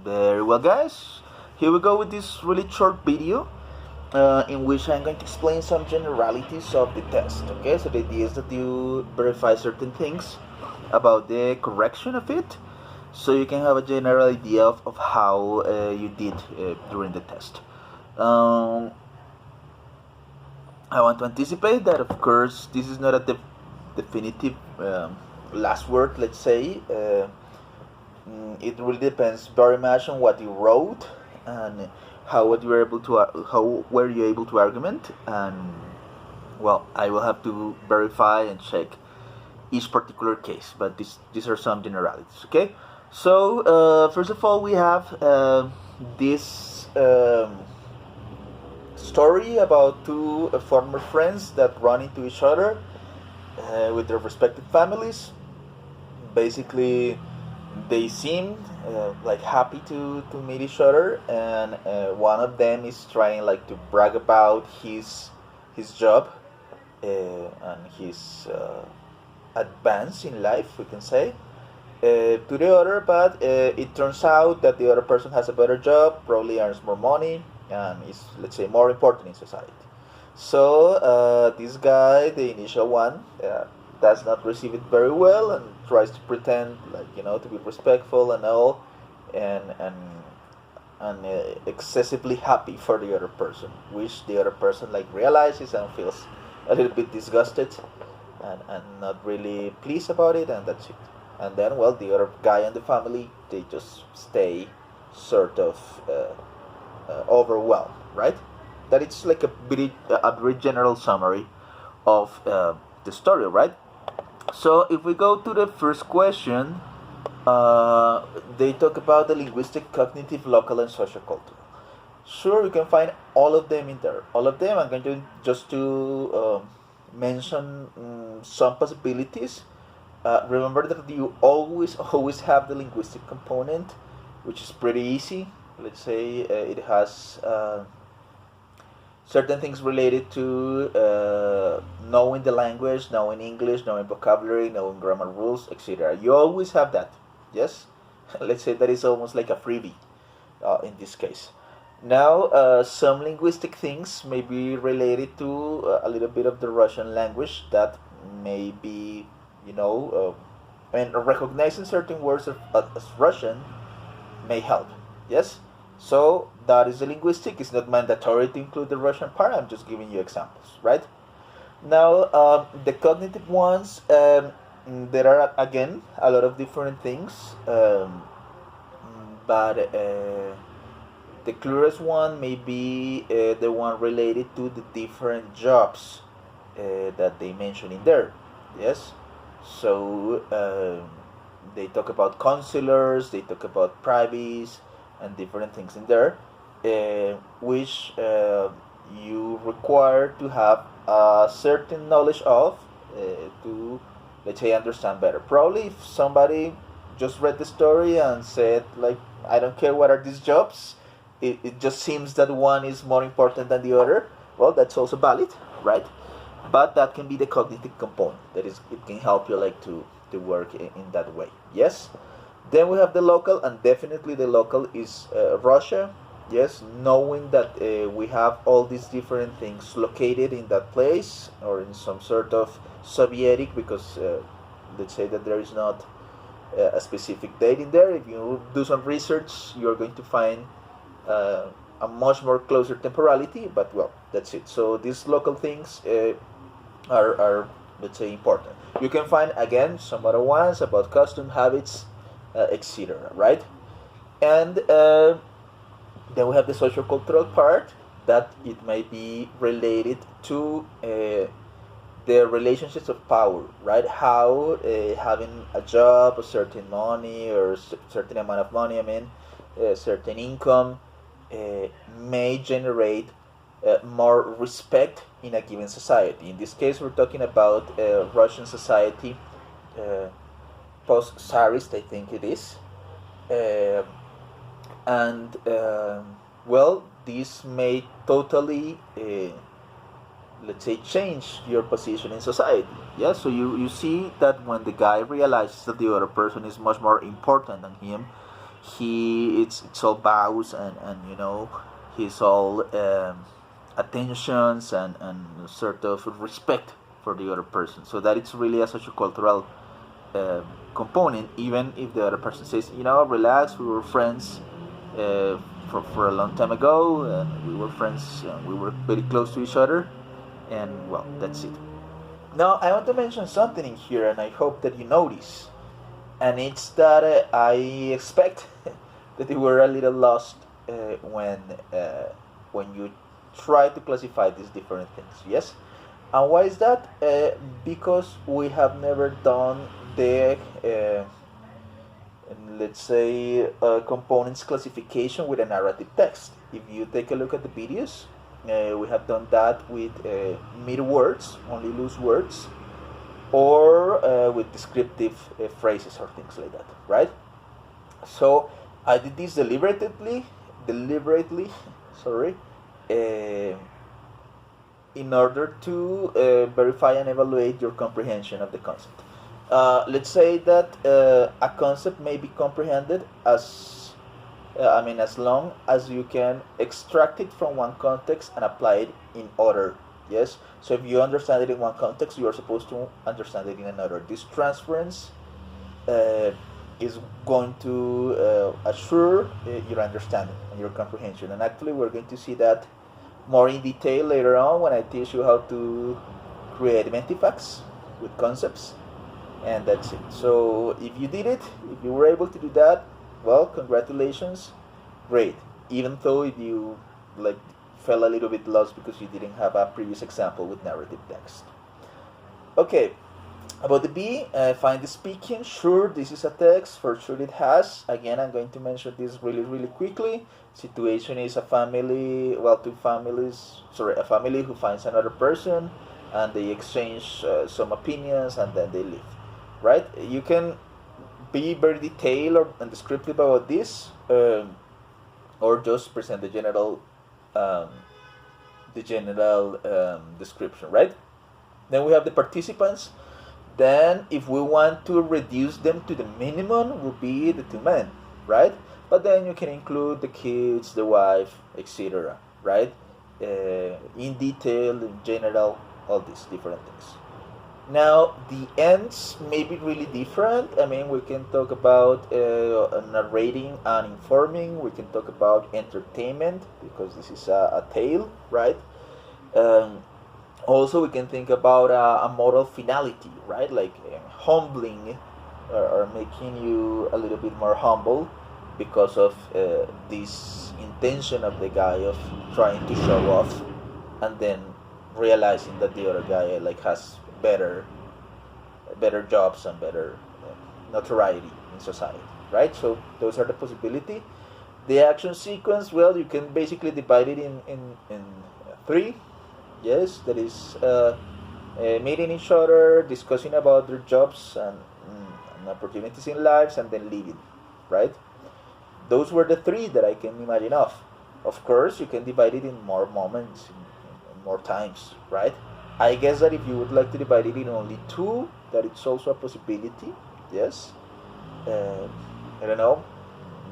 Very well, guys. Here we go with this really short video in which I'm going to explain some generalities of the test. Okay, so the idea is that you verify certain things about the correction of it, so you can have a general idea of how you did during the test. Um, I want to anticipate that, of course, this is not a definitive last word, let's say. It really depends very much on what you wrote and how were you able to argument, and well, I will have to verify and check each particular case, but these are some generalities. Okay, so first of all, we have this story about two former friends that run into each other with their respective families. Basically, they seem like happy to meet each other, and one of them is trying like to brag about his job and his advance in life, we can say, to the other, but it turns out that the other person has a better job, probably earns more money, and is, let's say, more important in society. So this guy, the initial one, does not receive it very well and tries to pretend like, to be respectful and all, and excessively happy for the other person, which the other person like realizes and feels a little bit disgusted and not really pleased about it, and that's it. And then, well, the other guy and the family, they just stay sort of overwhelmed, right? That it's like a very general summary of the story, right? So if we go to the first question, they talk about the linguistic, cognitive, local, and sociocultural. Sure, you can find all of them in there. All of them. I'm going to just to mention some possibilities. Remember that you always have the linguistic component, which is pretty easy. Let's say it has certain things related to knowing the language, knowing English, knowing vocabulary, knowing grammar rules, etc. You always have that, yes? Let's say that is almost like a freebie in this case. Now, some linguistic things may be related to a little bit of the Russian language that may be, and recognizing certain words as Russian may help, yes? So that is the linguistic. It's not mandatory to include the Russian part. I'm just giving you examples, right? Now, the cognitive ones, there are again a lot of different things, but the clearest one may be the one related to the different jobs that they mention in there. Yes, so they talk about counselors, they talk about privies, and different things in there, which you require to have a certain knowledge of to, let's say, understand better. Probably if somebody just read the story and said like, I don't care what are these jobs, it just seems that one is more important than the other, well, that's also valid, right? But that can be the cognitive component, that is, it can help you like to work in that way, yes. Then we have the local, and definitely the local is Russia. Yes, knowing that we have all these different things located in that place or in some sort of Sovietic, because let's say that there is not a specific date in there. If you do some research, you're going to find a much more closer temporality, but well, that's it. So these local things are, let's say, important. You can find again some other ones about custom habits, etc. Right? And then we have the sociocultural part, that it may be related to the relationships of power, right? How having a job, a certain money, or certain amount of money, certain income, may generate more respect in a given society. In this case, we're talking about Russian society, post-Tsarist, I think it is. And well, this may totally, let's say, change your position in society. Yeah, so you see that when the guy realizes that the other person is much more important than him, it's all bows and he's all attentions and sort of respect for the other person. So that it's really a sociocultural uh, component, even if the other person says, relax, we were friends for a long time ago, and we were friends, and we were very close to each other, and well, that's it. Now, I want to mention something in here, and I hope that you notice, and it's that I expect that you were a little lost when you try to classify these different things. Yes, and why is that? Because we have never done the let's say components classification with a narrative text. If you take a look at the videos, we have done that with mere words, only loose words, or with descriptive phrases or things like that, right? So I did this deliberately, sorry, uh, in order to verify and evaluate your comprehension of the concept. Let's say that a concept may be comprehended as long as you can extract it from one context and apply it in other. Yes. So if you understand it in one context, you are supposed to understand it in another. This transference is going to assure your understanding and your comprehension. And actually, we're going to see that more in detail later on when I teach you how to create Mentifax with concepts. And that's it. So if you did it, if you were able to do that, well, congratulations, great. Even though if you fell a little bit lost because you didn't have a previous example with narrative text. Okay, about the B, find the speaking. Sure, this is a text. For sure it has. Again, I'm going to mention this really quickly. Situation is a family who finds another person, and they exchange some opinions, and then they leave. Right? You can be very detailed and descriptive about this, or just present the general description, right? Then we have the participants. Then, if we want to reduce them to the minimum, will be the two men, right? But then you can include the kids, the wife, etc., right? In detail, in general, all these different things. Now, the ends may be really different. I mean, we can talk about narrating and informing. We can talk about entertainment, because this is a tale, right? Also, we can think about a moral finality, right? Like humbling, or making you a little bit more humble because of this intention of the guy of trying to show off, and then realizing that the other guy has better jobs and better notoriety in society, right? So those are the possibility. The action sequence, well, you can basically divide it in three. Yes, that is meeting each other, discussing about their jobs and opportunities in lives, and then leaving, right? Those were the three that I can imagine of. Of course, you can divide it in more moments, in more times, right? I guess that if you would like to divide it in only two, that it's also a possibility. Yes. I don't know,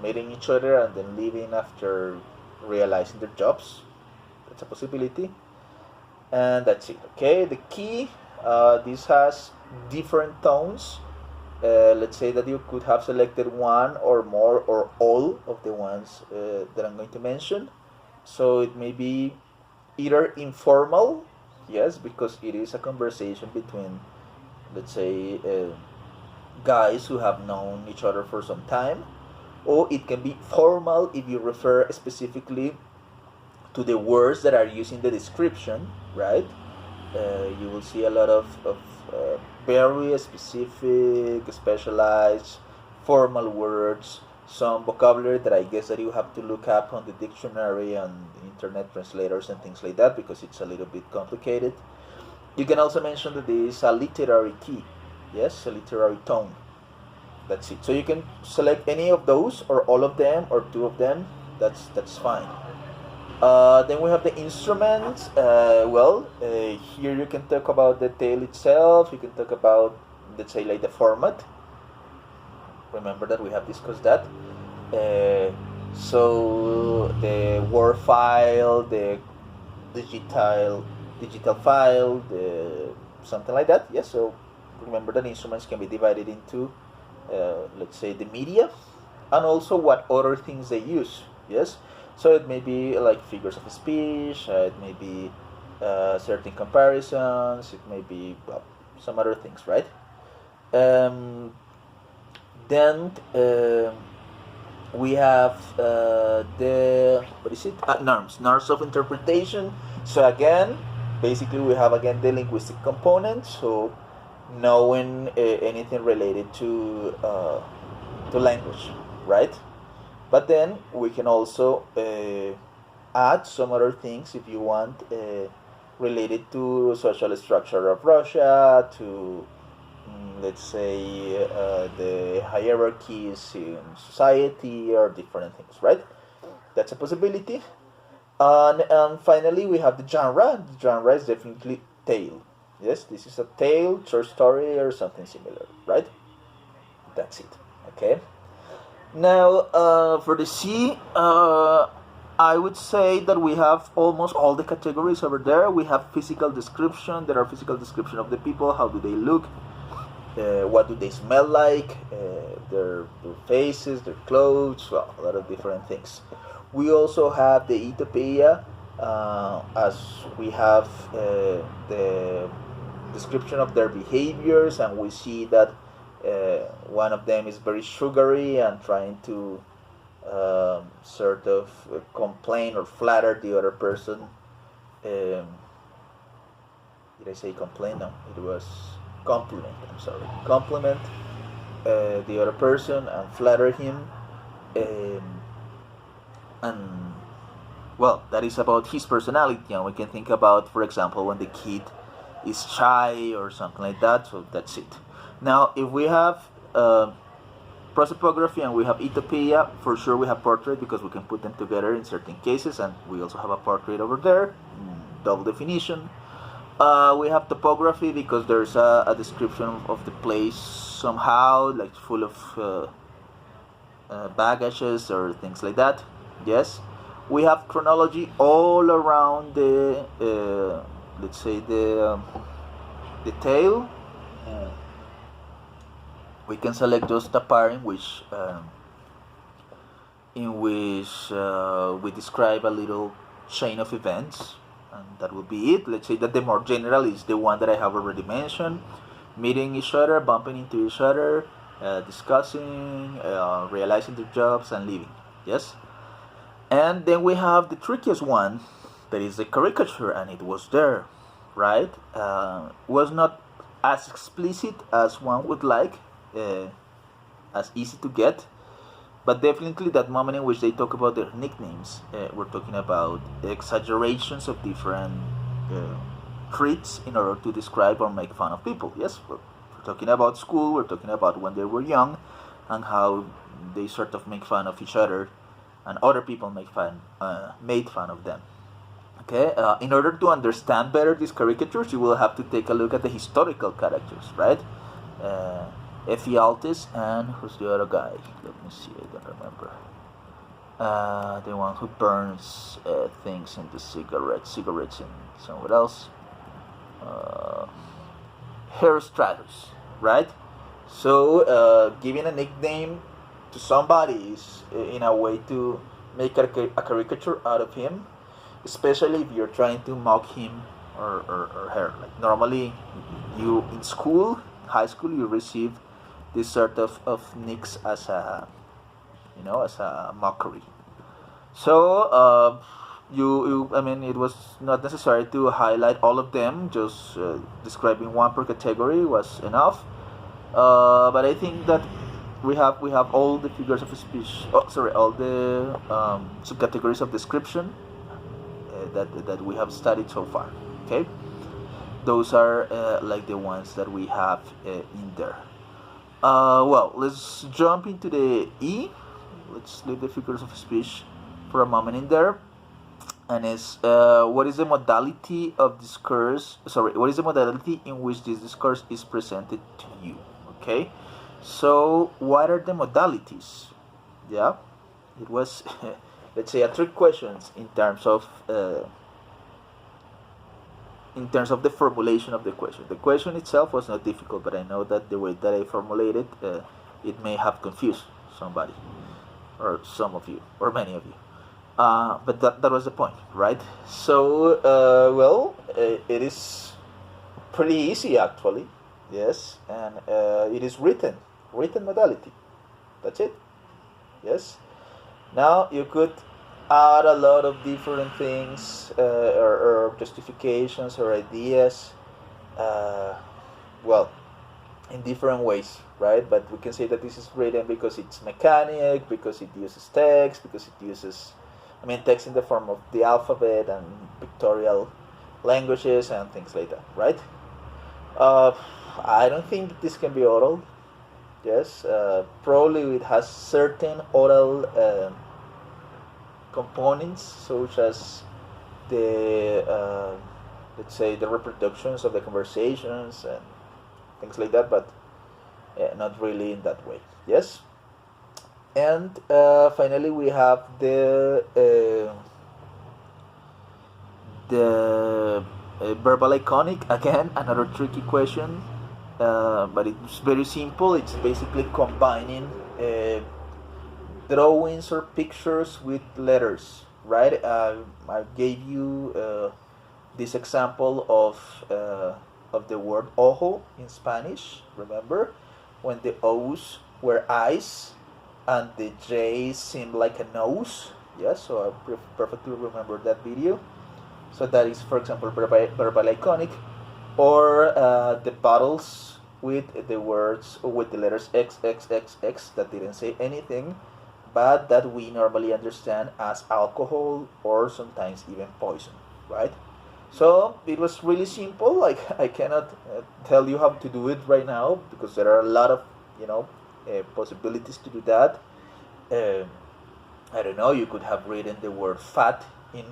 meeting each other and then leaving after realizing their jobs. That's a possibility. And that's it. Okay. The key. This has different tones. Let's say that you could have selected one or more or all of the ones that I'm going to mention. So it may be either informal. Yes, because it is a conversation between, let's say, guys who have known each other for some time. Or it can be formal if you refer specifically to the words that are used in the description, right? You will see a lot of very specific, specialized, formal words, some vocabulary that I guess that you have to look up on the dictionary and internet translators and things like that, because it's a little bit complicated. You can also mention that there is a literary key, yes, a literary tone. That's it. So you can select any of those, or all of them, or two of them. That's fine. Then we have the instruments. Here you can talk about the tale itself. You can talk about, let's say, the format. Remember that we have discussed that. So the Word file, the digital digital file, something like that. Yes. So remember that instruments can be divided into, let's say, the media, and also what other things they use. Yes. So it may be like figures of speech. It may be certain comparisons. It may be, well, some other things, right? Um, then we have the, what is it? Norms of interpretation. So again, basically we have again the linguistic component. So knowing anything related to language, right? But then we can also add some other things if you want, related to social structure of Russia, to, let's say, the hierarchies in society, or different things, right? That's a possibility. And finally, we have the genre. The genre is definitely tale. Yes, this is a tale, short story, or something similar, right? That's it. Okay. Now, for the C, I would say that we have almost all the categories over there. We have physical description. There are physical description of the people. How do they look? What do they smell like? Their faces, their clothes, well, a lot of different things. We also have the Etopeia, as we have the description of their behaviors, and we see that one of them is very sugary and trying to sort of complain or flatter the other person. Did I say complain? No, it was compliment. I'm sorry, compliment the other person and flatter him. And well, that is about his personality, and we can think about, for example, when the kid is shy or something like that. So that's it. Now, if we have prosopography and we have Etopeia, for sure we have portrait, because we can put them together in certain cases, and we also have a portrait over there, double definition. We have topography, because there's a description of the place somehow, like full of baggages or things like that. Yes. We have chronology all around the, let's say, the tale. We can select just a part in which we describe a little chain of events, and that will be it. Let's say that the more general is the one that I have already mentioned: meeting each other, bumping into each other, discussing, realizing their jobs, and leaving. Yes. And then we have the trickiest one, that is the caricature, and it was there, right? Was not as explicit as one would like, as easy to get, but definitely that moment in which they talk about their nicknames, we're talking about exaggerations of different traits in order to describe or make fun of people. Yes, we're talking about school, we're talking about when they were young, and how they sort of make fun of each other, and other people made fun of them. Okay, in order to understand better these caricatures, you will have to take a look at the historical characters, right? Ephialtes, and who's the other guy? Let me see, I don't remember. The one who burns things in the cigarettes and somewhere else. Herostratus, right? So giving a nickname to somebody is in a way to make a caricature out of him, especially if you're trying to mock him or her. Like normally, you in school, high school, you receive this sort of nicks as a, as a mockery. So I mean, it was not necessary to highlight all of them. Just describing one per category was enough. But I think that we have all the figures of speech. All the subcategories of description that we have studied so far. Okay, those are like the ones that we have in there. Well, let's jump into the E. Let's leave the figures of speech for a moment in there. And it's what is the modality of discourse? What is the modality in which this discourse is presented to you? Okay, so what are the modalities? Yeah. It was, let's say, a trick questions in terms of the formulation of the question. The question itself was not difficult, but I know that the way that I formulated it may have confused somebody, or some of you, or many of you. But that was the point, right? So, it is pretty easy actually, yes, and it is written modality. That's it, yes. Now you could add a lot of different things or justifications or ideas, uh, well, in different ways, right? But we can say that this is written because it's mechanic, because it uses text, because it uses, I mean, text in the form of the alphabet and pictorial languages and things like that, right? Uh, I don't think this can be oral. Yes, probably it has certain oral components, such as the let's say the reproductions of the conversations and things like that, but not really in that way. Yes, and finally we have the verbal iconic, again another tricky question, but it's very simple. It's basically combining drawings or pictures with letters, right? I gave you this example of the word ojo in Spanish. Remember, when the O's were eyes and the J's seemed like a nose. Yes, so I perfectly remember that video. So that is, for example, verbal iconic, or the bottles with the words, with the letters X X X X that didn't say anything, but that we normally understand as alcohol or sometimes even poison, right? So it was really simple. Like, I cannot tell you how to do it right now because there are a lot of possibilities to do that. Uh, I don't know. You could have written the word fat in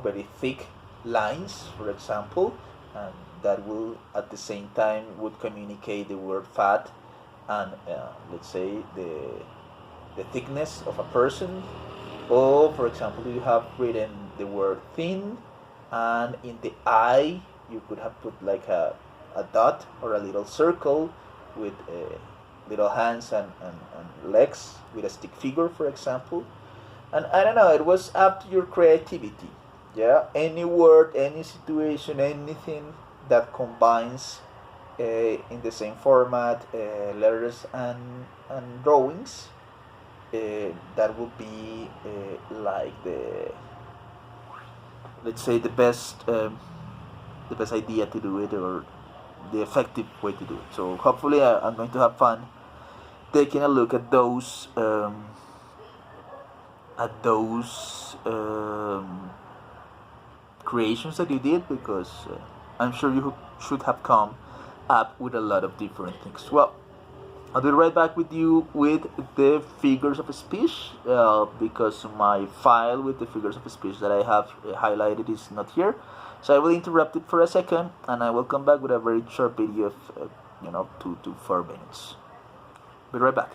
very thick lines, for example, and that will at the same time would communicate the word fat and let's say the thickness of a person. Or, for example, you have written the word thin, and in the eye you could have put like a dot or a little circle with little hands and legs with a stick figure, for example. And I don't know, it was up to your creativity. Yeah, any word, any situation, anything that combines in the same format letters and drawings, that would be like let's say the best idea to do it, or the effective way to do it. So hopefully I'm going to have fun taking a look at those creations that you did, because I'm sure you should have come up with a lot of different things. Well, I'll be right back with you with the figures of speech, because my file with the figures of speech that I have highlighted is not here. So I will interrupt it for a second, and I will come back with a very short video of 2 to 4 minutes. Be right back.